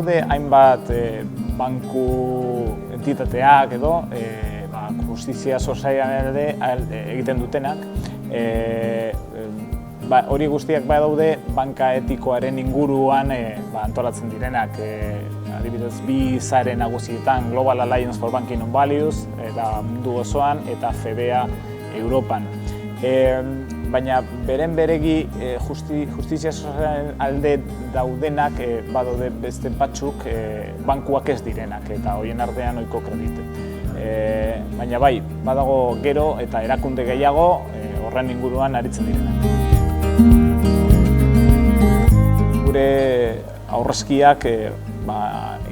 badaude hainbat banku entitateak edo justizia sozialean egiten dutenak. Hori guztiak badaude banka etikoaren inguruan antolatzen direnak. Adibidez, bi sare nagusietan Global Alliance for Banking on Values eta mundu osoan eta FEBEA Europan. Baina beren beregi justizia sozialen alde daudenak badaude beste batzuk bankuak ez direnak eta horien artean ohiko kredite. Baina bai, badago gero eta erakunde gehiago horren inguruan aritzen direnak. Gure aurrezkiak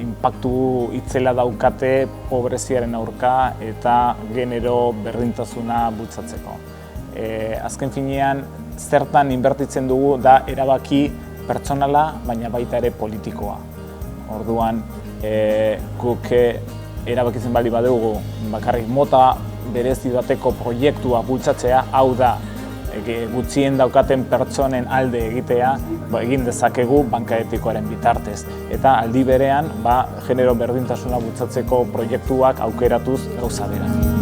inpaktu itzela daukate pobreziaren aurka eta genero berdintasuna bultzatzeko. Azken finean, zertan inbertitzen dugu da erabaki pertsonala, baina baita ere politikoa. Orduan, guk erabakitzen baldin badugu bakarrik mota berezi bateko proiektua bultzatzea, hau da, gutxien daukaten pertsonen alde egitea, egin dezakegu banka etikoaren bitartez. Eta aldi berean, genero berdintasuna bultzatzeko proiektuak aukeratuz gauza bera.